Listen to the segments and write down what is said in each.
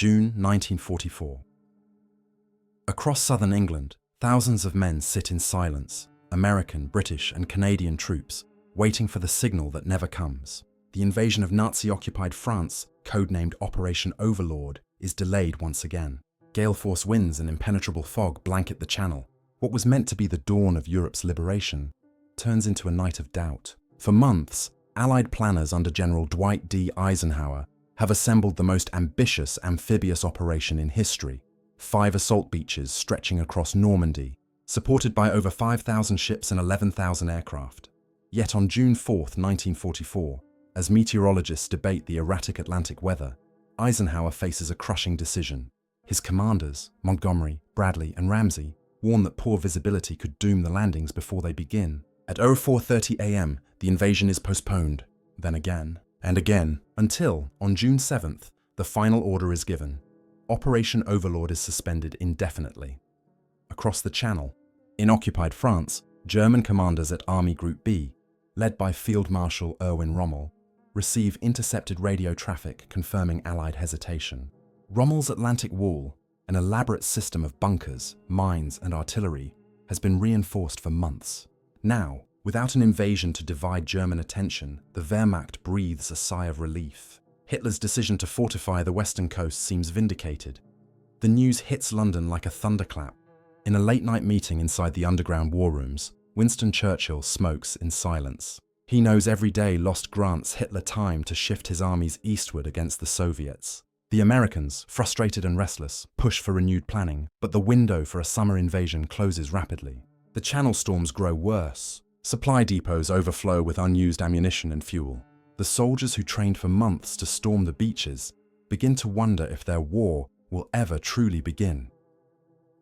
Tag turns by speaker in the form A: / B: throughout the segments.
A: June 1944. Across southern England, thousands of men sit in silence, American, British, and Canadian troops, waiting for the signal that never comes. The invasion of Nazi-occupied France, codenamed Operation Overlord, is delayed once again. Gale force winds and impenetrable fog blanket the Channel. What was meant to be the dawn of Europe's liberation turns into a night of doubt. For months, Allied planners under General Dwight D. Eisenhower have assembled the most ambitious amphibious operation in history. 5 assault beaches stretching across Normandy, supported by over 5,000 ships and 11,000 aircraft. Yet on June 4, 1944, as meteorologists debate the erratic Atlantic weather, Eisenhower faces a crushing decision. His commanders, Montgomery, Bradley, and Ramsey, warn that poor visibility could doom the landings before they begin. At 04:30 a.m., the invasion is postponed, then again, and again, until, on June 7th, the final order is given. Operation Overlord is suspended indefinitely. Across the Channel, in occupied France, German commanders at Army Group B, led by Field Marshal Erwin Rommel, receive intercepted radio traffic confirming Allied hesitation. Rommel's Atlantic Wall, an elaborate system of bunkers, mines, and artillery, has been reinforced for months. Now, without an invasion to divide German attention, the Wehrmacht breathes a sigh of relief. Hitler's decision to fortify the western coast seems vindicated. The news hits London like a thunderclap. In a late-night meeting inside the underground war rooms, Winston Churchill smokes in silence. He knows every day lost grants Hitler time to shift his armies eastward against the Soviets. The Americans, frustrated and restless, push for renewed planning, but the window for a summer invasion closes rapidly. The Channel storms grow worse. Supply depots overflow with unused ammunition and fuel. The soldiers who trained for months to storm the beaches begin to wonder if their war will ever truly begin.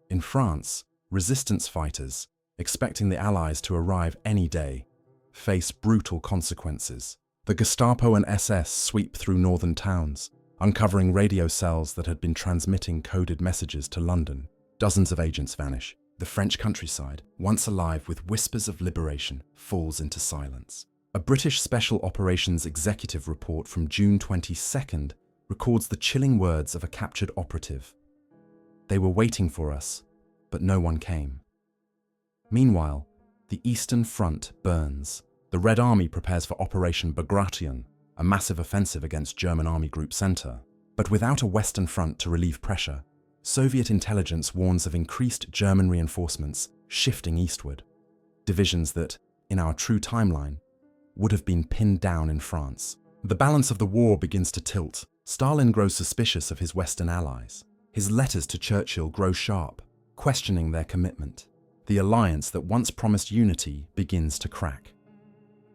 A: In France, resistance fighters, expecting the Allies to arrive any day, face brutal consequences. The Gestapo and SS sweep through northern towns, uncovering radio cells that had been transmitting coded messages to London. Dozens of agents vanish. The French countryside, once alive with whispers of liberation, falls into silence. A British Special Operations Executive report from June 22nd records the chilling words of a captured operative. "They were waiting for us, but no one came." Meanwhile, the Eastern Front burns. The Red Army prepares for Operation Bagration, a massive offensive against German Army Group Center. But without a Western Front to relieve pressure, Soviet intelligence warns of increased German reinforcements shifting eastward. Divisions that, in our true timeline, would have been pinned down in France. The balance of the war begins to tilt. Stalin grows suspicious of his Western allies. His letters to Churchill grow sharp, questioning their commitment. The alliance that once promised unity begins to crack.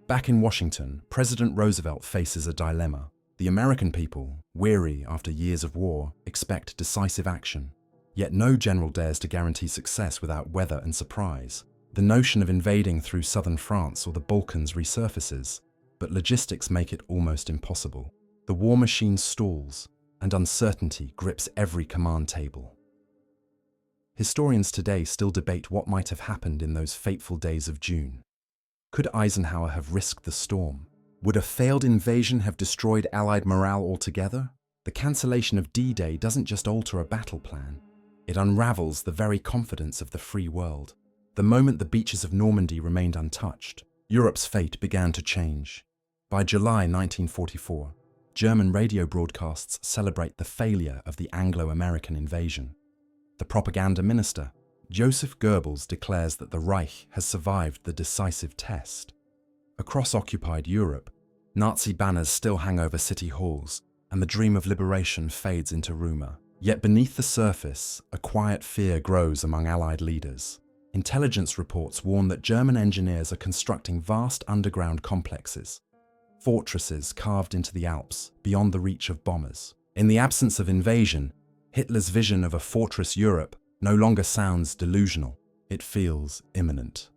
A: Back in Washington, President Roosevelt faces a dilemma. The American people, weary after years of war, expect decisive action. Yet no general dares to guarantee success without weather and surprise. The notion of invading through southern France or the Balkans resurfaces, but logistics make it almost impossible. The war machine stalls, and uncertainty grips every command table. Historians today still debate what might have happened in those fateful days of June. Could Eisenhower have risked the storm? Would a failed invasion have destroyed Allied morale altogether? The cancellation of D-Day doesn't just alter a battle plan. It unravels the very confidence of the free world. The moment the beaches of Normandy remained untouched, Europe's fate began to change. By July 1944, German radio broadcasts celebrate the failure of the Anglo-American invasion. The propaganda minister, Joseph Goebbels, declares that the Reich has survived the decisive test. Across occupied Europe, Nazi banners still hang over city halls, and the dream of liberation fades into rumor. Yet beneath the surface, a quiet fear grows among Allied leaders. Intelligence reports warn that German engineers are constructing vast underground complexes, fortresses carved into the Alps, beyond the reach of bombers. In the absence of invasion, Hitler's vision of a fortress Europe no longer sounds delusional. It feels imminent.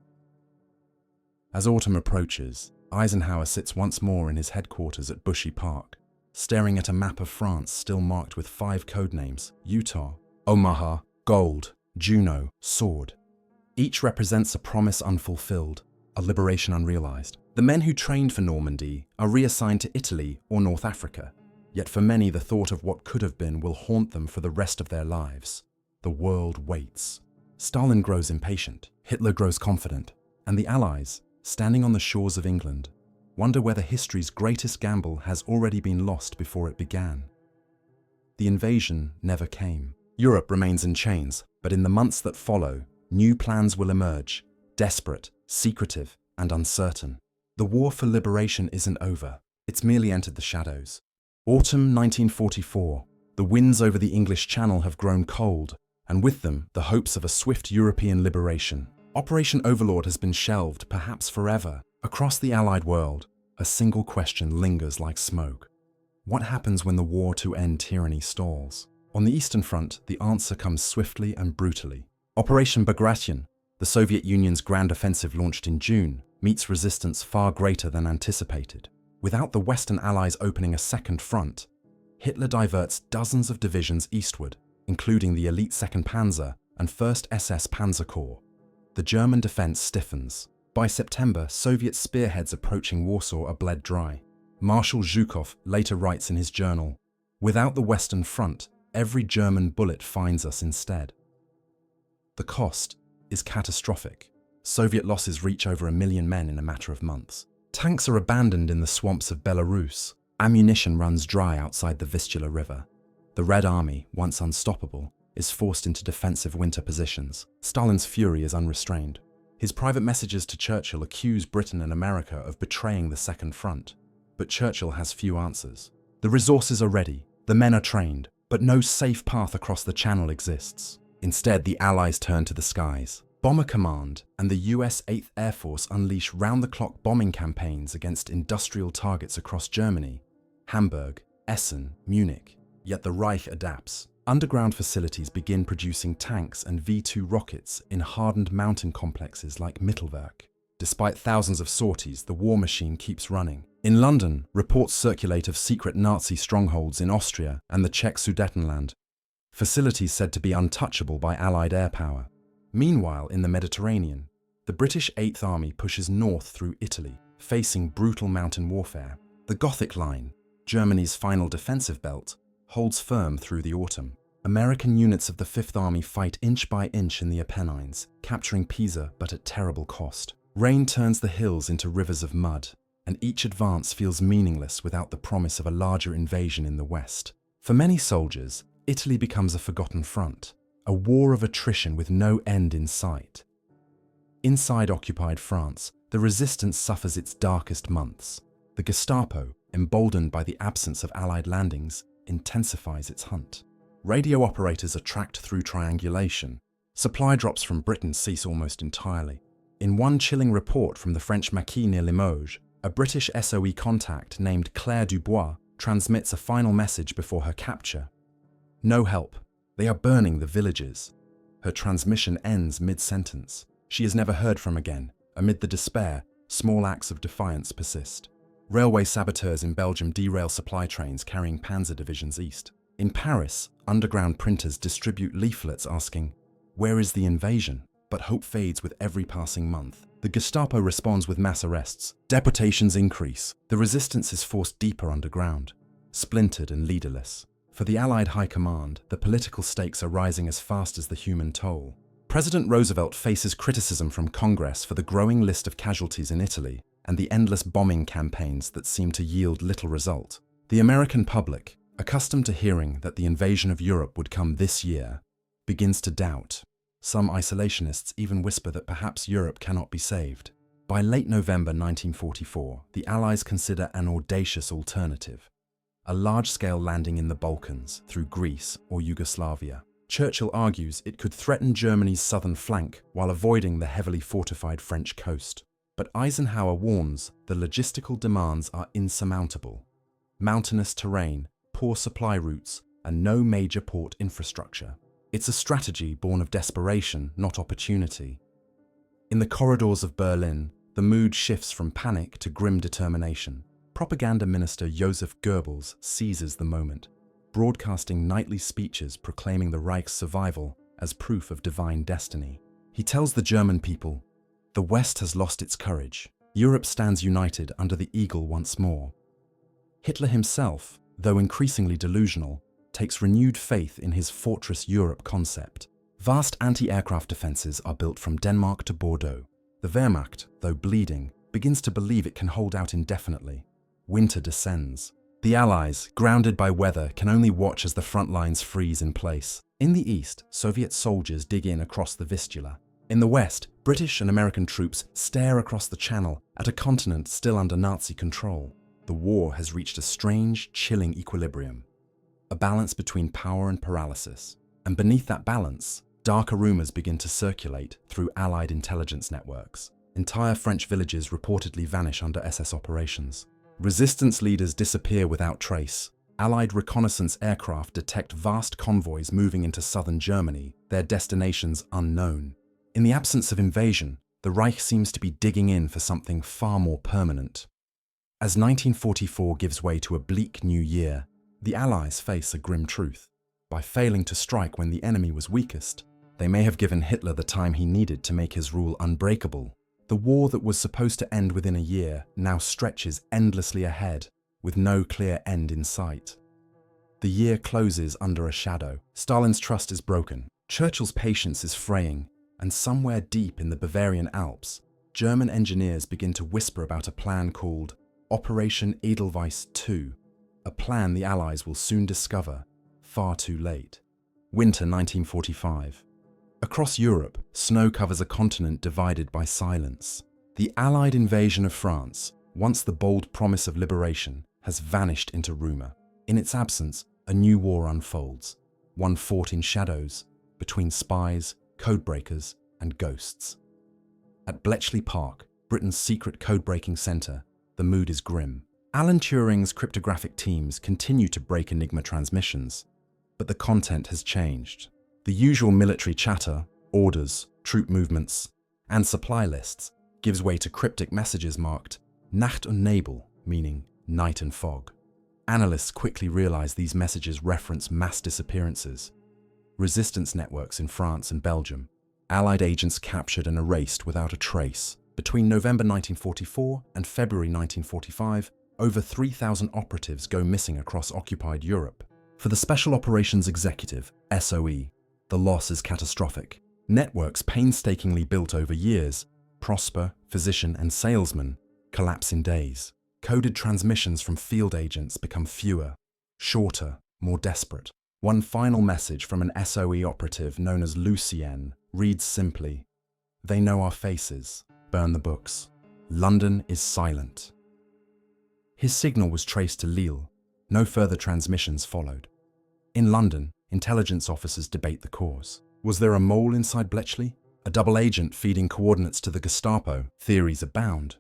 A: As autumn approaches, Eisenhower sits once more in his headquarters at Bushy Park, staring at a map of France still marked with 5 codenames: Utah, Omaha, Gold, Juno, Sword. Each represents a promise unfulfilled, a liberation unrealized. The men who trained for Normandy are reassigned to Italy or North Africa, Yet for many, the thought of what could have been will haunt them for the rest of their lives. The world waits. Stalin grows impatient, Hitler grows confident, and the Allies, standing on the shores of England, wonder whether history's greatest gamble has already been lost before it began. The invasion never came. Europe remains in chains, but in the months that follow, new plans will emerge, desperate, secretive, and uncertain. The war for liberation isn't over. It's merely entered the shadows. Autumn 1944. The winds over the English Channel have grown cold, and with them, the hopes of a swift European liberation. Operation Overlord has been shelved, perhaps forever. Across the Allied world, a single question lingers like smoke. What happens when the war to end tyranny stalls? On the Eastern Front, the answer comes swiftly and brutally. Operation Bagration, the Soviet Union's grand offensive launched in June, meets resistance far greater than anticipated. Without the Western Allies opening a second front, Hitler diverts dozens of divisions eastward, including the elite 2nd Panzer and 1st SS Panzer Corps. The German defense stiffens. By September, Soviet spearheads approaching Warsaw are bled dry. Marshal Zhukov later writes in his journal, "Without the Western Front, every German bullet finds us instead." The cost is catastrophic. Soviet losses reach over 1 million men in a matter of months. Tanks are abandoned in the swamps of Belarus. Ammunition runs dry outside the Vistula River. The Red Army, once unstoppable, is forced into defensive winter positions. Stalin's fury is unrestrained. His private messages to Churchill accuse Britain and America of betraying the Second Front. But Churchill has few answers. The resources are ready, the men are trained, but no safe path across the Channel exists. Instead, the Allies turn to the skies. Bomber Command and the US 8th Air Force unleash round-the-clock bombing campaigns against industrial targets across Germany, Hamburg, Essen, Munich. Yet the Reich adapts. Underground facilities begin producing tanks and V-2 rockets in hardened mountain complexes like Mittelwerk. Despite thousands of sorties, the war machine keeps running. In London, reports circulate of secret Nazi strongholds in Austria and the Czech Sudetenland, facilities said to be untouchable by Allied air power. Meanwhile, in the Mediterranean, the British 8th Army pushes north through Italy, facing brutal mountain warfare. The Gothic Line, Germany's final defensive belt, holds firm through the autumn. American units of the 5th Army fight inch by inch in the Apennines, capturing Pisa but at terrible cost. Rain turns the hills into rivers of mud, and each advance feels meaningless without the promise of a larger invasion in the west. For many soldiers, Italy becomes a forgotten front, a war of attrition with no end in sight. Inside occupied France, the resistance suffers its darkest months. The Gestapo, emboldened by the absence of Allied landings, intensifies its hunt. Radio operators are tracked through triangulation. Supply drops from Britain cease almost entirely. In one chilling report from the French Maquis near Limoges, a British SOE contact named Claire Dubois transmits a final message before her capture. "No help. They are burning the villages." Her transmission ends mid-sentence. She is never heard from again. Amid the despair, small acts of defiance persist. Railway saboteurs in Belgium derail supply trains carrying panzer divisions east. In Paris, underground printers distribute leaflets asking, "Where is the invasion?" But hope fades with every passing month. The Gestapo responds with mass arrests. Deportations increase. The resistance is forced deeper underground, splintered and leaderless. For the Allied High Command, the political stakes are rising as fast as the human toll. President Roosevelt faces criticism from Congress for the growing list of casualties in Italy and the endless bombing campaigns that seem to yield little result. The American public, accustomed to hearing that the invasion of Europe would come this year, begins to doubt. Some isolationists even whisper that perhaps Europe cannot be saved. By late November 1944, the Allies consider an audacious alternative: a large-scale landing in the Balkans through Greece or Yugoslavia. Churchill argues it could threaten Germany's southern flank while avoiding the heavily fortified French coast. But Eisenhower warns the logistical demands are insurmountable. Mountainous terrain, poor supply routes, and no major port infrastructure. It's a strategy born of desperation, not opportunity. In the corridors of Berlin, the mood shifts from panic to grim determination. Propaganda Minister Joseph Goebbels seizes the moment, broadcasting nightly speeches proclaiming the Reich's survival as proof of divine destiny. He tells the German people, "The West has lost its courage. Europe stands united under the eagle once more." Hitler himself, though increasingly delusional, takes renewed faith in his Fortress Europe concept. Vast anti-aircraft defences are built from Denmark to Bordeaux. The Wehrmacht, though bleeding, begins to believe it can hold out indefinitely. Winter descends. The Allies, grounded by weather, can only watch as the front lines freeze in place. In the east, Soviet soldiers dig in across the Vistula. In the west, British and American troops stare across the Channel at a continent still under Nazi control. The war has reached a strange, chilling equilibrium, a balance between power and paralysis. And beneath that balance, darker rumours begin to circulate through Allied intelligence networks. Entire French villages reportedly vanish under SS operations. Resistance leaders disappear without trace. Allied reconnaissance aircraft detect vast convoys moving into southern Germany, their destinations unknown. In the absence of invasion, the Reich seems to be digging in for something far more permanent. As 1944 gives way to a bleak new year, the Allies face a grim truth. By failing to strike when the enemy was weakest, they may have given Hitler the time he needed to make his rule unbreakable. The war that was supposed to end within a year now stretches endlessly ahead, with no clear end in sight. The year closes under a shadow. Stalin's trust is broken. Churchill's patience is fraying, and somewhere deep in the Bavarian Alps, German engineers begin to whisper about a plan called Operation Edelweiss II, a plan the Allies will soon discover, far too late. Winter 1945. Across Europe, snow covers a continent divided by silence. The Allied invasion of France, once the bold promise of liberation, has vanished into rumour. In its absence, a new war unfolds, one fought in shadows, between spies, codebreakers, and ghosts. At Bletchley Park, Britain's secret code-breaking centre, the mood is grim. Alan Turing's cryptographic teams continue to break Enigma transmissions, but the content has changed. The usual military chatter, orders, troop movements, and supply lists gives way to cryptic messages marked Nacht und Nebel, meaning night and fog. Analysts quickly realize these messages reference mass disappearances, resistance networks in France and Belgium, Allied agents captured and erased without a trace. Between November 1944 and February 1945, over 3,000 operatives go missing across occupied Europe. For the Special Operations Executive, SOE, the loss is catastrophic. Networks painstakingly built over years, prosper, physician and salesman, collapse in days. Coded transmissions from field agents become fewer, shorter, more desperate. One final message from an SOE operative known as Lucien reads simply, "They know our faces. Burn the books. London is silent." His signal was traced to Lille. No further transmissions followed. In London, intelligence officers debate the cause. Was there a mole inside Bletchley? A double agent feeding coordinates to the Gestapo? Theories abound.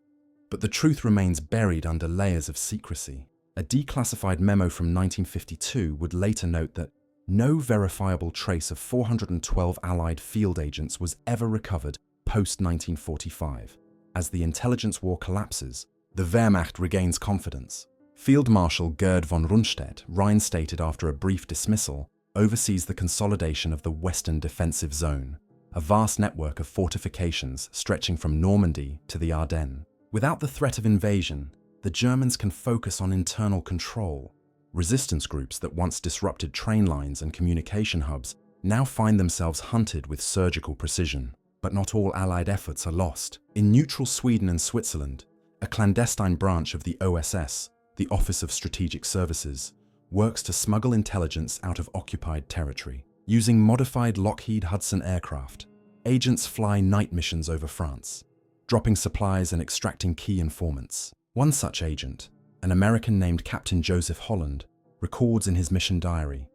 A: But the truth remains buried under layers of secrecy. A declassified memo from 1952 would later note that no verifiable trace of 412 Allied field agents was ever recovered post-1945. As the intelligence war collapses, the Wehrmacht regains confidence. Field Marshal Gerd von Rundstedt, reinstated after a brief dismissal, oversees the consolidation of the Western Defensive Zone, a vast network of fortifications stretching from Normandy to the Ardennes. Without the threat of invasion, the Germans can focus on internal control. Resistance groups that once disrupted train lines and communication hubs now find themselves hunted with surgical precision. But not all Allied efforts are lost. In neutral Sweden and Switzerland, a clandestine branch of the OSS, the Office of Strategic Services, works to smuggle intelligence out of occupied territory. Using modified Lockheed Hudson aircraft, agents fly night missions over France, dropping supplies and extracting key informants. One such agent, an American named Captain Joseph Holland, records in his mission diary,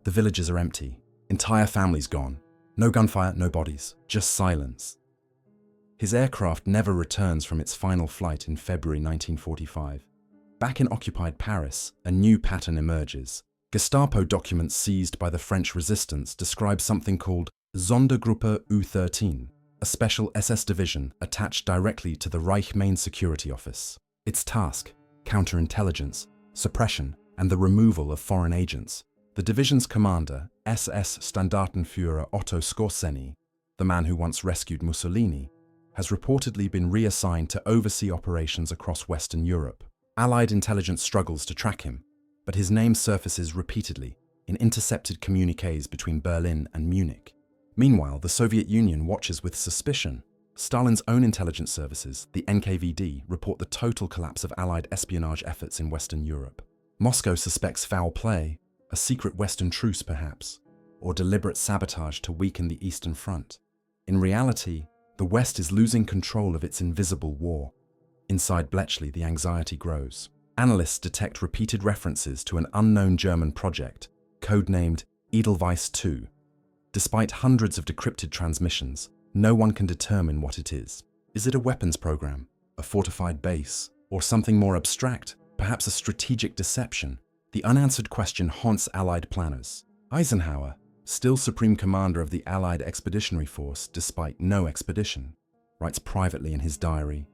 A: "The villages are empty, entire families gone. No gunfire, no bodies, just silence." His aircraft never returns from its final flight in February 1945. Back in occupied Paris, a new pattern emerges. Gestapo documents seized by the French resistance describe something called Sondergruppe U13, a special SS division attached directly to the Reich Main Security Office. Its task, counterintelligence, suppression, and the removal of foreign agents. The division's commander, SS Standartenführer Otto Skorzeny, the man who once rescued Mussolini, has reportedly been reassigned to oversee operations across Western Europe. Allied intelligence struggles to track him, but his name surfaces repeatedly in intercepted communiques between Berlin and Munich. Meanwhile, the Soviet Union watches with suspicion. Stalin's own intelligence services, the NKVD, report the total collapse of Allied espionage efforts in Western Europe. Moscow suspects foul play, a secret Western truce perhaps, or deliberate sabotage to weaken the Eastern Front. In reality, the West is losing control of its invisible war. Inside Bletchley, the anxiety grows. Analysts detect repeated references to an unknown German project, codenamed Edelweiss II. Despite hundreds of decrypted transmissions, no one can determine what it is. Is it a weapons program, a fortified base, or something more abstract, perhaps a strategic deception? The unanswered question haunts Allied planners. Eisenhower, still Supreme Commander of the Allied Expeditionary Force despite no expedition, writes privately in his diary,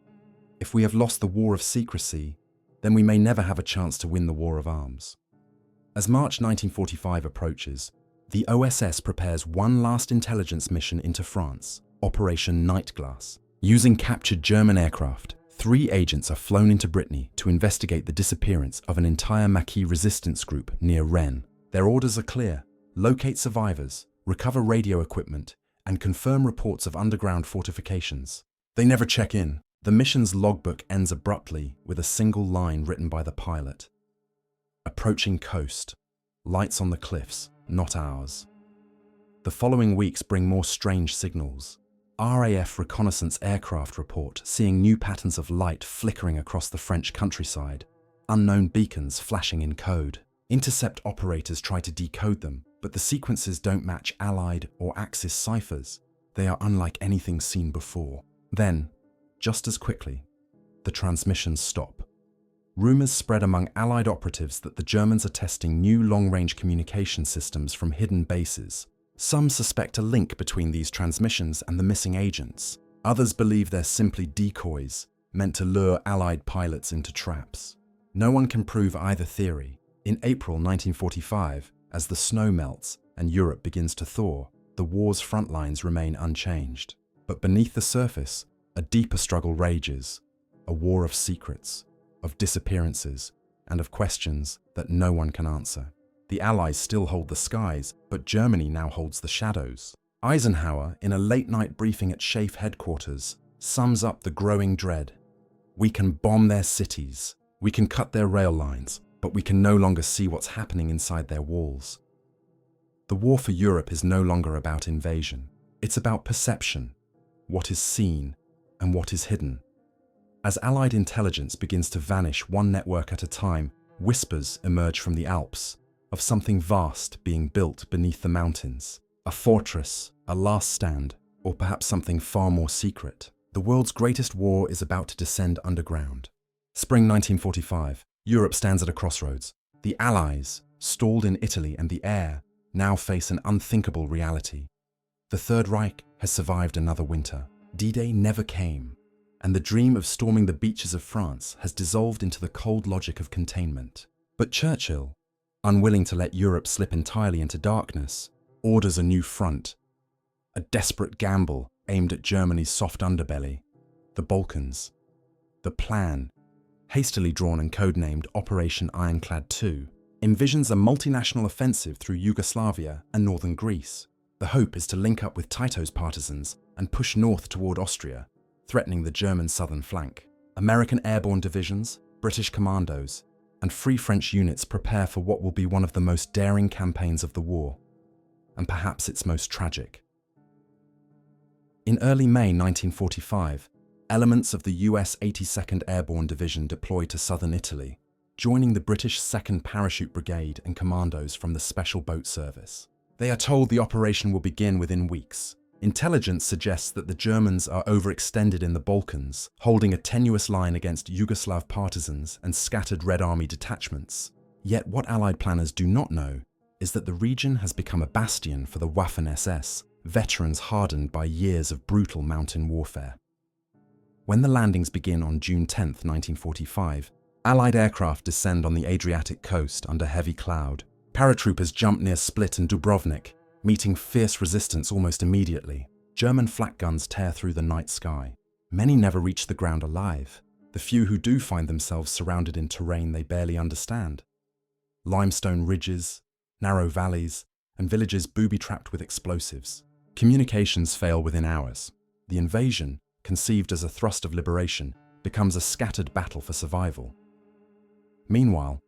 A: "If we have lost the war of secrecy, then we may never have a chance to win the war of arms." As March 1945 approaches, the OSS prepares one last intelligence mission into France, Operation Nightglass. Using captured German aircraft, 3 agents are flown into Brittany to investigate the disappearance of an entire Maquis resistance group near Rennes. Their orders are clear: locate survivors, recover radio equipment, and confirm reports of underground fortifications. They never check in. The mission's logbook ends abruptly with a single line written by the pilot. "Approaching coast. Lights on the cliffs, not ours." The following weeks bring more strange signals. RAF reconnaissance aircraft report seeing new patterns of light flickering across the French countryside, unknown beacons flashing in code. Intercept operators try to decode them, but the sequences don't match Allied or Axis ciphers. They are unlike anything seen before. Then, just as quickly, the transmissions stop. Rumors spread among Allied operatives that the Germans are testing new long-range communication systems from hidden bases. Some suspect a link between these transmissions and the missing agents. Others believe they're simply decoys, meant to lure Allied pilots into traps. No one can prove either theory. In April 1945, as the snow melts and Europe begins to thaw, the war's front lines remain unchanged. But beneath the surface, a deeper struggle rages, a war of secrets, of disappearances, and of questions that no one can answer. The Allies still hold the skies, but Germany now holds the shadows. Eisenhower, in a late-night briefing at SHAEF headquarters, sums up the growing dread. "We can bomb their cities, we can cut their rail lines, but we can no longer see what's happening inside their walls." The war for Europe is no longer about invasion. It's about perception, what is seen and what is hidden. As Allied intelligence begins to vanish one network at a time, whispers emerge from the Alps of something vast being built beneath the mountains. A fortress, a last stand, or perhaps something far more secret. The world's greatest war is about to descend underground. Spring 1945, Europe stands at a crossroads. The Allies, stalled in Italy and the air, now face an unthinkable reality. The Third Reich has survived another winter. D-Day never came, and the dream of storming the beaches of France has dissolved into the cold logic of containment. But Churchill, unwilling to let Europe slip entirely into darkness, orders a new front. A desperate gamble aimed at Germany's soft underbelly, the Balkans. The plan, hastily drawn and codenamed Operation Ironclad II, envisions a multinational offensive through Yugoslavia and northern Greece. The hope is to link up with Tito's partisans and push north toward Austria, threatening the German southern flank. American airborne divisions, British commandos, and Free French units prepare for what will be one of the most daring campaigns of the war, and perhaps its most tragic. In early May 1945, elements of the US 82nd Airborne Division deployed to southern Italy, joining the British 2nd Parachute Brigade and commandos from the Special Boat Service. They are told the operation will begin within weeks. Intelligence suggests that the Germans are overextended in the Balkans, holding a tenuous line against Yugoslav partisans and scattered Red Army detachments. Yet what Allied planners do not know is that the region has become a bastion for the Waffen-SS, veterans hardened by years of brutal mountain warfare. When the landings begin on June 10, 1945, Allied aircraft descend on the Adriatic coast under heavy cloud. Paratroopers jump near Split and Dubrovnik, meeting fierce resistance almost immediately. German flak guns tear through the night sky. Many never reach the ground alive. the few who do find themselves surrounded in terrain they barely understand. Limestone ridges, narrow valleys, and villages booby-trapped with explosives. Communications fail within hours. The invasion, conceived as a thrust of liberation, becomes a scattered battle for survival. Meanwhile,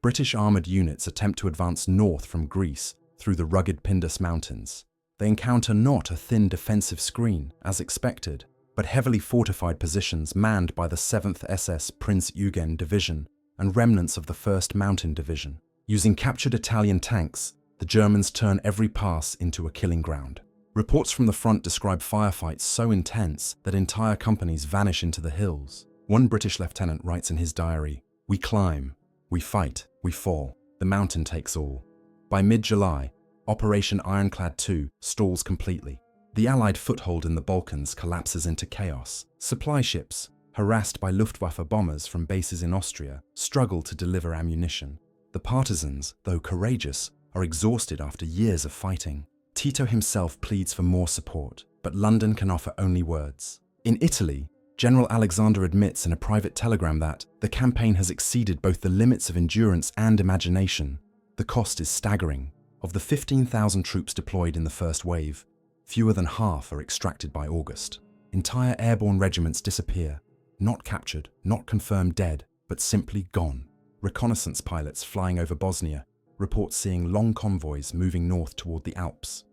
A: British armoured units attempt to advance north from Greece through the rugged Pindus Mountains. They encounter not a thin defensive screen, as expected, but heavily fortified positions manned by the 7th SS Prince Eugen Division and remnants of the 1st Mountain Division. Using captured Italian tanks, the Germans turn every pass into a killing ground. Reports from the front describe firefights so intense that entire companies vanish into the hills. One British lieutenant writes in his diary, "We climb, we fight, we fall. The mountain takes all." By mid-July, Operation Ironclad II stalls completely. The Allied foothold in the Balkans collapses into chaos. Supply ships, harassed by Luftwaffe bombers from bases in Austria, struggle to deliver ammunition. The partisans, though courageous, are exhausted after years of fighting. Tito himself pleads for more support, but London can offer only words. In Italy, General Alexander admits in a private telegram that the campaign has exceeded both the limits of endurance and imagination. The cost is staggering. Of the 15,000 troops deployed in the first wave, fewer than half are extracted by August. Entire airborne regiments disappear, not captured, not confirmed dead, but simply gone. Reconnaissance pilots flying over Bosnia report seeing long convoys moving north toward the Alps.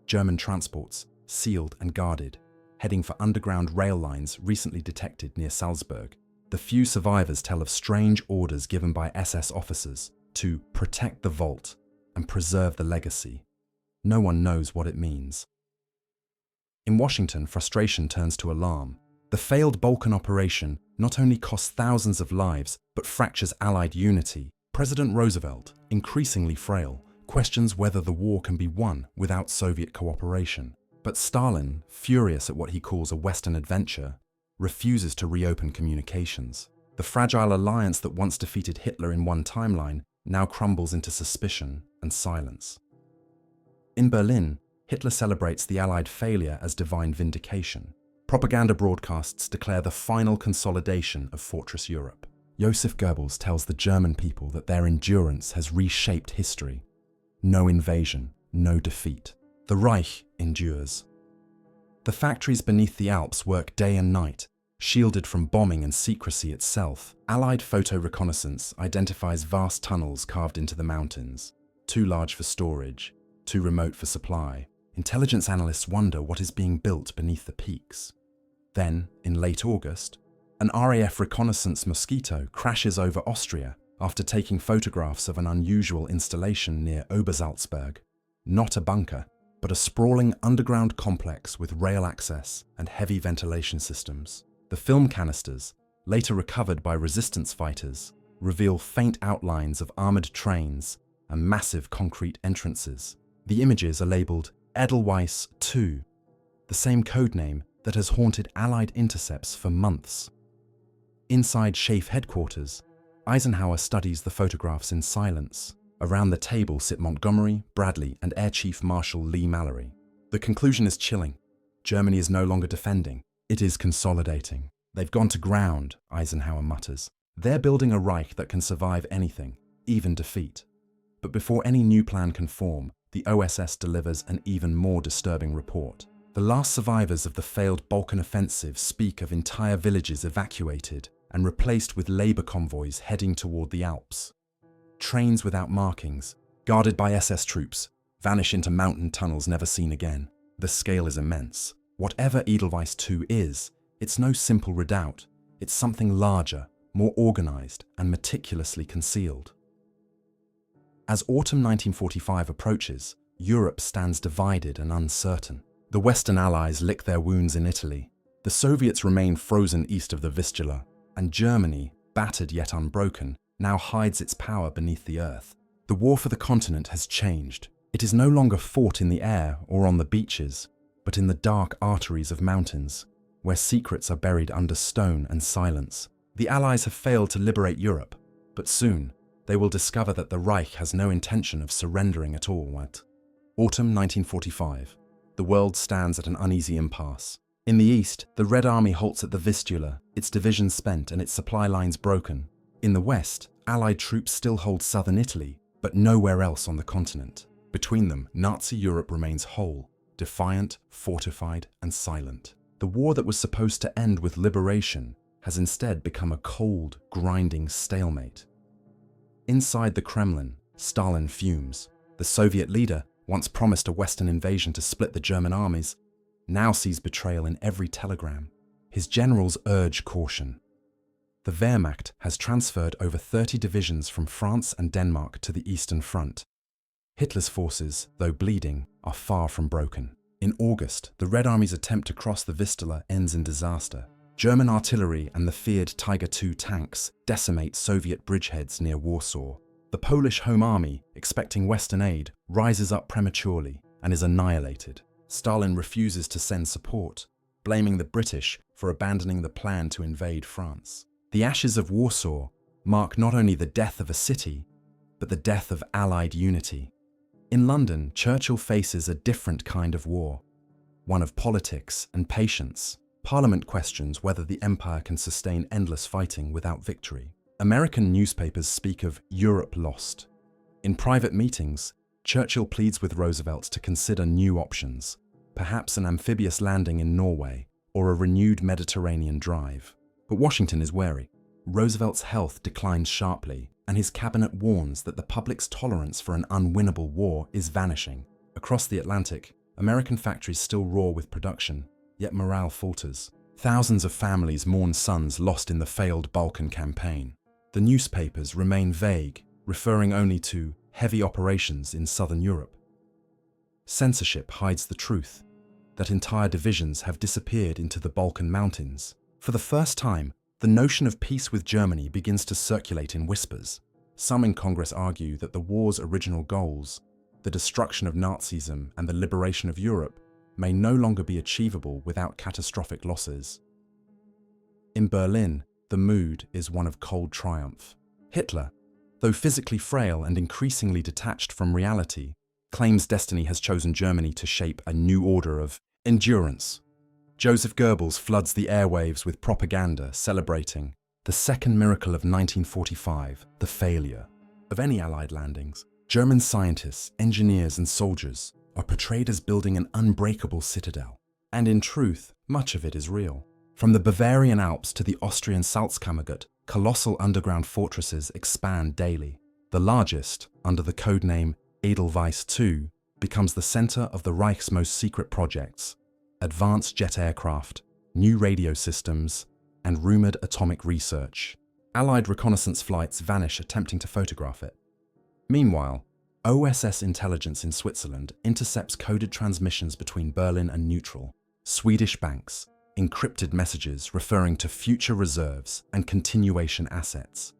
A: German transports, sealed and guarded, heading for underground rail lines recently detected near Salzburg. The few survivors tell of strange orders given by SS officers to protect the vault and preserve the legacy. No one knows what it means. In Washington, frustration turns to alarm. The failed Balkan operation not only costs thousands of lives, but fractures Allied unity. President Roosevelt, increasingly frail, questions whether the war can be won without Soviet cooperation. But Stalin, furious at what he calls a Western adventure, refuses to reopen communications. The fragile alliance that once defeated Hitler in one timeline now crumbles into suspicion and silence. In Berlin, Hitler celebrates the Allied failure as divine vindication. Propaganda broadcasts declare the final consolidation of Fortress Europe. Joseph Goebbels tells the German people that their endurance has reshaped history. No invasion, no defeat. The Reich endures. The factories beneath the Alps work day and night, shielded from bombing and secrecy itself. Allied photo reconnaissance identifies vast tunnels carved into the mountains, too large for storage, too remote for supply. Intelligence analysts wonder what is being built beneath the peaks. Then, in late August, an RAF reconnaissance Mosquito crashes over Austria after taking photographs of an unusual installation near Obersalzberg. Not a bunker, but a sprawling underground complex with rail access and heavy ventilation systems. The film canisters, later recovered by resistance fighters, reveal faint outlines of armoured trains and massive concrete entrances. The images are labelled Edelweiss II, the same codename that has haunted Allied intercepts for months. Inside SHAEF headquarters, Eisenhower studies the photographs in silence. Around the table sit Montgomery, Bradley, and Air Chief Marshal Lee Mallory. The conclusion is chilling. Germany is no longer defending. It is consolidating. They've gone to ground, Eisenhower mutters. They're building a Reich that can survive anything, even defeat. But before any new plan can form, the OSS delivers an even more disturbing report. The last survivors of the failed Balkan offensive speak of entire villages evacuated and replaced with labor convoys heading toward the Alps. Trains without markings, guarded by SS troops, vanish into mountain tunnels never seen again. The scale is immense. Whatever Edelweiss II is, it's no simple redoubt. It's something larger, more organized, and meticulously concealed. As autumn 1945 approaches, Europe stands divided and uncertain. The Western Allies lick their wounds in Italy. The Soviets remain frozen east of the Vistula, and Germany, battered yet unbroken, now hides its power beneath the earth. The war for the continent has changed. It is no longer fought in the air or on the beaches, but in the dark arteries of mountains, where secrets are buried under stone and silence. The Allies have failed to liberate Europe, but soon they will discover that the Reich has no intention of surrendering at all. Autumn 1945. The world stands at an uneasy impasse. In the east, the Red Army halts at the Vistula, its divisions spent and its supply lines broken. In the west, Allied troops still hold southern Italy, but nowhere else on the continent. Between them, Nazi Europe remains whole, defiant, fortified, and silent. The war that was supposed to end with liberation has instead become a cold, grinding stalemate. Inside the Kremlin, Stalin fumes. The Soviet leader, once promised a Western invasion to split the German armies, now sees betrayal in every telegram. His generals urge caution. The Wehrmacht has transferred over 30 divisions from France and Denmark to the Eastern Front. Hitler's forces, though bleeding, are far from broken. In August, the Red Army's attempt to cross the Vistula ends in disaster. German artillery and the feared Tiger II tanks decimate Soviet bridgeheads near Warsaw. The Polish Home Army, expecting Western aid, rises up prematurely and is annihilated. Stalin refuses to send support, blaming the British for abandoning the plan to invade France. The ashes of Warsaw mark not only the death of a city, but the death of Allied unity. In London, Churchill faces a different kind of war, one of politics and patience. Parliament questions whether the empire can sustain endless fighting without victory. American newspapers speak of Europe lost. In private meetings, Churchill pleads with Roosevelt to consider new options, perhaps an amphibious landing in Norway or a renewed Mediterranean drive. But Washington is wary. Roosevelt's health declines sharply, and his cabinet warns that the public's tolerance for an unwinnable war is vanishing. Across the Atlantic, American factories still roar with production, yet morale falters. Thousands of families mourn sons lost in the failed Balkan campaign. The newspapers remain vague, referring only to heavy operations in southern Europe. Censorship hides the truth, that entire divisions have disappeared into the Balkan mountains. For the first time, the notion of peace with Germany begins to circulate in whispers. Some in Congress argue that the war's original goals, the destruction of Nazism and the liberation of Europe, may no longer be achievable without catastrophic losses. In Berlin, the mood is one of cold triumph. Hitler, though physically frail and increasingly detached from reality, claims destiny has chosen Germany to shape a new order of endurance. Joseph Goebbels floods the airwaves with propaganda celebrating the second miracle of 1945, the failure of any Allied landings. German scientists, engineers, and soldiers are portrayed as building an unbreakable citadel. And in truth, much of it is real. From the Bavarian Alps to the Austrian Salzkammergut, colossal underground fortresses expand daily. The largest, under the codename Edelweiss II, becomes the center of the Reich's most secret projects: advanced jet aircraft, new radio systems, and rumored atomic research. Allied reconnaissance flights vanish attempting to photograph it. Meanwhile, OSS intelligence in Switzerland intercepts coded transmissions between Berlin and neutral Swedish banks, encrypted messages referring to future reserves and continuation assets.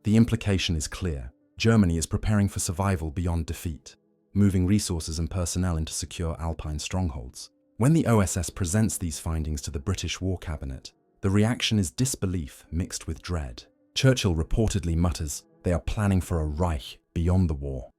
A: The implication is clear. Germany is preparing for survival beyond defeat, moving resources and personnel into secure Alpine strongholds. When the OSS presents these findings to the British War Cabinet, the reaction is disbelief mixed with dread. Churchill reportedly mutters, "They are planning for a Reich beyond the war."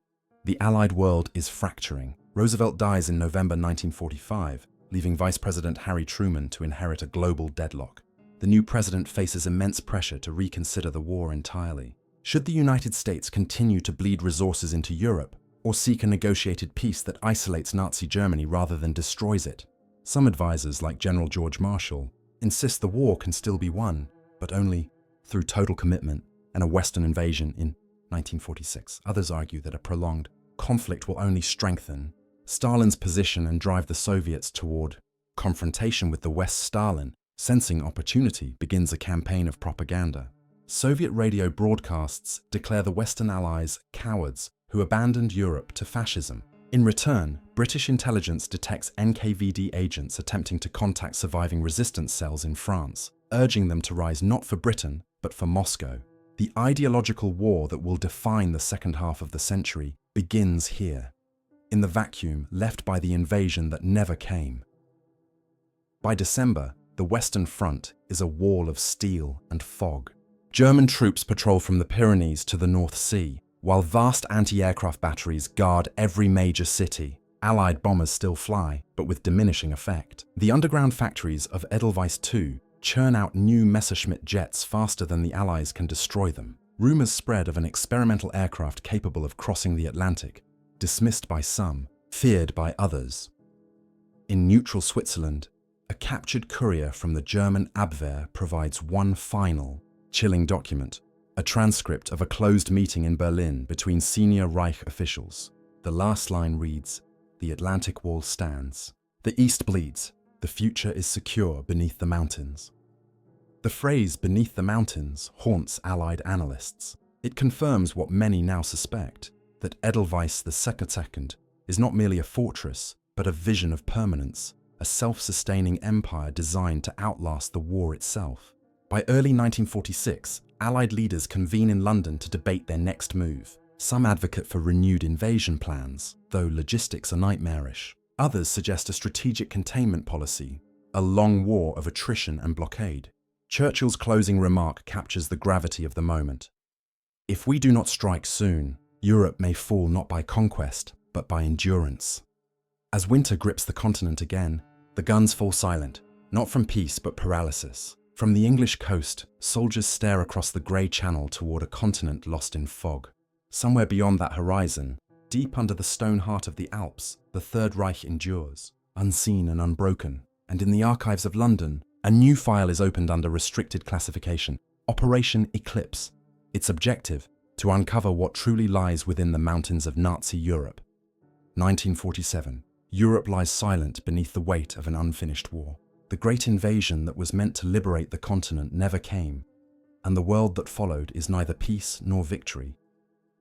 A: The Allied world is fracturing. Roosevelt dies in November 1945, leaving Vice President Harry Truman to inherit a global deadlock. The new president faces immense pressure to reconsider the war entirely. Should the United States continue to bleed resources into Europe, or seek a negotiated peace that isolates Nazi Germany rather than destroys it? Some advisors, like General George Marshall, insist the war can still be won, but only through total commitment and a Western invasion in 1946. Others argue that a prolonged conflict will only strengthen Stalin's position and drive the Soviets toward confrontation with the West. Stalin, sensing opportunity, begins a campaign of propaganda. Soviet radio broadcasts declare the Western Allies cowards who abandoned Europe to fascism. In return, British intelligence detects NKVD agents attempting to contact surviving resistance cells in France, urging them to rise not for Britain, but for Moscow. The ideological war that will define the second half of the century begins here, in the vacuum left by the invasion that never came. By December, the Western Front is a wall of steel and fog. German troops patrol from the Pyrenees to the North Sea, while vast anti-aircraft batteries guard every major city. Allied bombers still fly, but with diminishing effect. The underground factories of Edelweiss II churn out new Messerschmitt jets faster than the Allies can destroy them. Rumors spread of an experimental aircraft capable of crossing the Atlantic, dismissed by some, feared by others. In neutral Switzerland, a captured courier from the German Abwehr provides one final, chilling document, a transcript of a closed meeting in Berlin between senior Reich officials. The last line reads, "The Atlantic Wall stands. The East bleeds. The future is secure beneath the mountains." The phrase "beneath the mountains" haunts Allied analysts. It confirms what many now suspect, that Edelweiss II is not merely a fortress, but a vision of permanence, a self-sustaining empire designed to outlast the war itself. By early 1946, Allied leaders convene in London to debate their next move. Some advocate for renewed invasion plans, though logistics are nightmarish. Others suggest a strategic containment policy, a long war of attrition and blockade. Churchill's closing remark captures the gravity of the moment. "If we do not strike soon, Europe may fall not by conquest, but by endurance." As winter grips the continent again, the guns fall silent, not from peace but paralysis. From the English coast, soldiers stare across the grey channel toward a continent lost in fog. Somewhere beyond that horizon, deep under the stone heart of the Alps, the Third Reich endures, unseen and unbroken. And in the archives of London, a new file is opened under restricted classification, Operation Eclipse. Its objective, to uncover what truly lies within the mountains of Nazi Europe. 1947. Europe lies silent beneath the weight of an unfinished war. The great invasion that was meant to liberate the continent never came, and the world that followed is neither peace nor victory,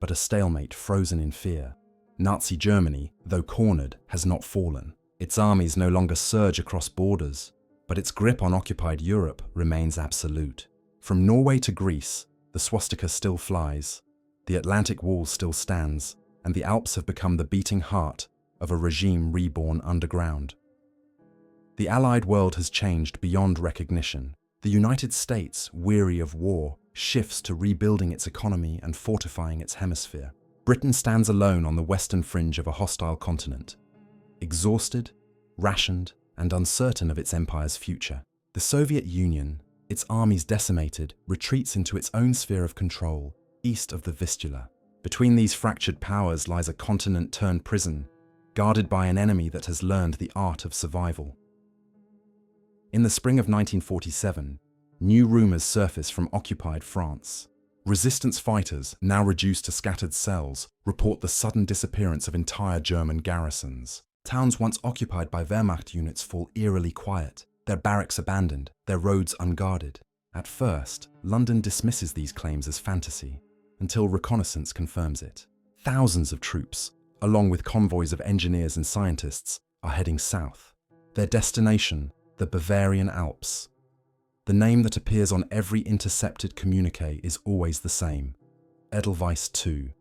A: but a stalemate frozen in fear. Nazi Germany, though cornered, has not fallen. Its armies no longer surge across borders, but its grip on occupied Europe remains absolute. From Norway to Greece, the swastika still flies, the Atlantic Wall still stands, and the Alps have become the beating heart of a regime reborn underground. The Allied world has changed beyond recognition. The United States, weary of war, shifts to rebuilding its economy and fortifying its hemisphere. Britain stands alone on the western fringe of a hostile continent, exhausted, rationed, and uncertain of its empire's future. The Soviet Union, its armies decimated, retreats into its own sphere of control, east of the Vistula. Between these fractured powers lies a continent-turned prison, guarded by an enemy that has learned the art of survival. In the spring of 1947, new rumors surface from occupied France. Resistance fighters, now reduced to scattered cells, report the sudden disappearance of entire German garrisons. Towns once occupied by Wehrmacht units fall eerily quiet, their barracks abandoned, their roads unguarded. At first, London dismisses these claims as fantasy, until reconnaissance confirms it. Thousands of troops, along with convoys of engineers and scientists, are heading south. Their destination, the Bavarian Alps. The name that appears on every intercepted communique is always the same: Edelweiss II.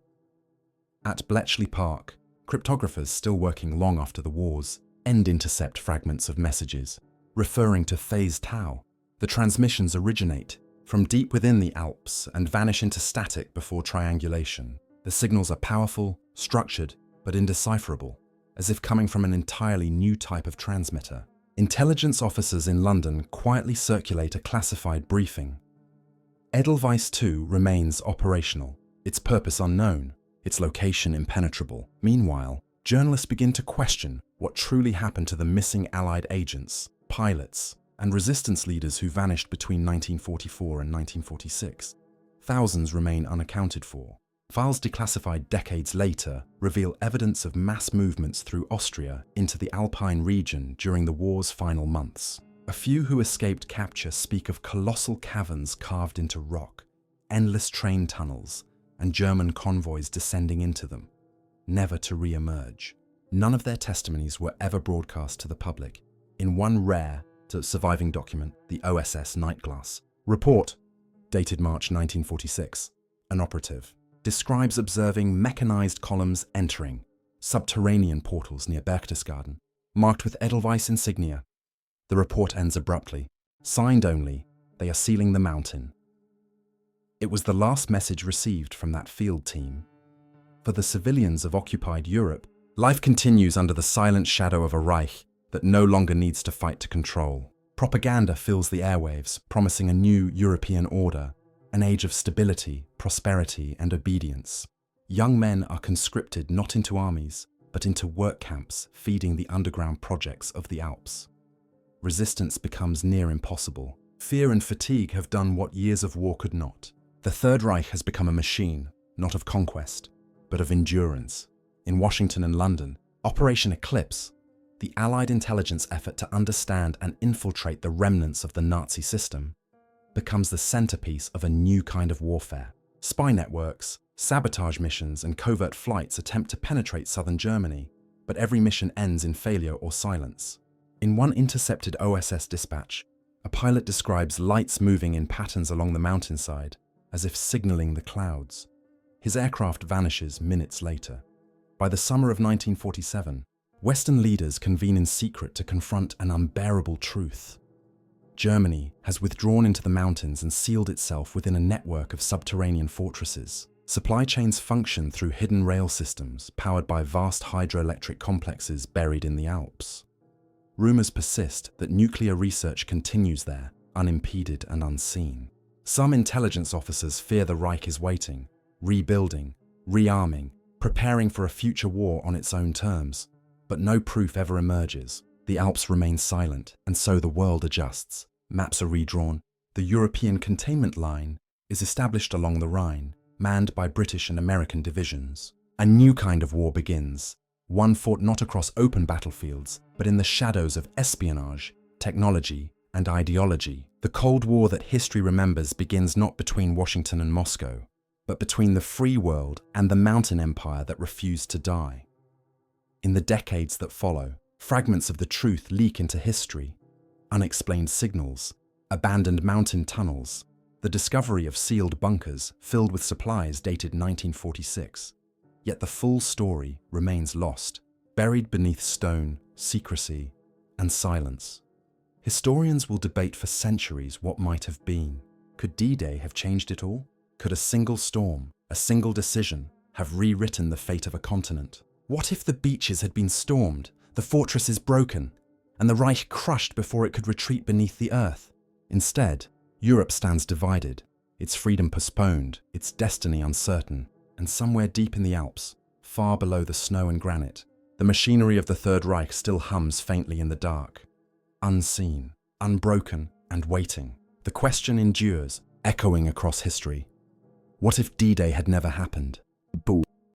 A: At Bletchley Park, cryptographers still working long after the wars end intercept fragments of messages, referring to phase tau. The transmissions originate from deep within the Alps and vanish into static before triangulation. The signals are powerful, structured, but indecipherable, as if coming from an entirely new type of transmitter. Intelligence officers in London quietly circulate a classified briefing. Edelweiss II remains operational, its purpose unknown, its location impenetrable. Meanwhile, journalists begin to question what truly happened to the missing Allied agents, pilots, and resistance leaders who vanished between 1944 and 1946. Thousands remain unaccounted for. Files declassified decades later reveal evidence of mass movements through Austria into the Alpine region during the war's final months. A few who escaped capture speak of colossal caverns carved into rock, endless train tunnels, and German convoys descending into them, never to re-emerge. None of their testimonies were ever broadcast to the public. In one rare surviving document, the OSS Nightglass report, dated March 1946, an operative describes observing mechanized columns entering subterranean portals near Berchtesgaden, marked with Edelweiss insignia. The report ends abruptly. Signed only, they are sealing the mountain. It was the last message received from that field team. For the civilians of occupied Europe, Life continues under the silent shadow of a Reich that no longer needs to fight to control. Propaganda fills the airwaves, promising a new European order, an age of stability, prosperity, and obedience. Young men are conscripted not into armies, but into work camps feeding the underground projects of the Alps. Resistance becomes near impossible. Fear and fatigue have done what years of war could not. The Third Reich has become a machine, not of conquest, but of endurance. In Washington and London, Operation Eclipse, the Allied intelligence effort to understand and infiltrate the remnants of the Nazi system, becomes the centerpiece of a new kind of warfare. Spy networks, sabotage missions, and covert flights attempt to penetrate southern Germany, but every mission ends in failure or silence. In one intercepted OSS dispatch, a pilot describes lights moving in patterns along the mountainside, as if signaling the clouds. His aircraft vanishes minutes later. By the summer of 1947, Western leaders convene in secret to confront an unbearable truth. Germany has withdrawn into the mountains and sealed itself within a network of subterranean fortresses. Supply chains function through hidden rail systems powered by vast hydroelectric complexes buried in the Alps. Rumors persist that nuclear research continues there, unimpeded and unseen. Some intelligence officers fear the Reich is waiting, rebuilding, rearming, preparing for a future war on its own terms. But no proof ever emerges. The Alps remain silent, and so the world adjusts. Maps are redrawn. The European containment line is established along the Rhine, manned by British and American divisions. A new kind of war begins, one fought not across open battlefields, but in the shadows of espionage, technology, and ideology. The Cold War that history remembers begins not between Washington and Moscow, but between the free world and the mountain empire that refused to die. In the decades that follow, fragments of the truth leak into history. Unexplained signals, abandoned mountain tunnels, the discovery of sealed bunkers filled with supplies dated 1946. Yet the full story remains lost, buried beneath stone, secrecy, and silence. Historians will debate for centuries what might have been. Could D-Day have changed it all? Could a single storm, a single decision, have rewritten the fate of a continent? What if the beaches had been stormed, the fortresses broken, and the Reich crushed before it could retreat beneath the earth? Instead, Europe stands divided, its freedom postponed, its destiny uncertain, and somewhere deep in the Alps, far below the snow and granite, the machinery of the Third Reich still hums faintly in the dark. Unseen, unbroken, and waiting. The question endures, echoing across history. What if D-Day had never happened?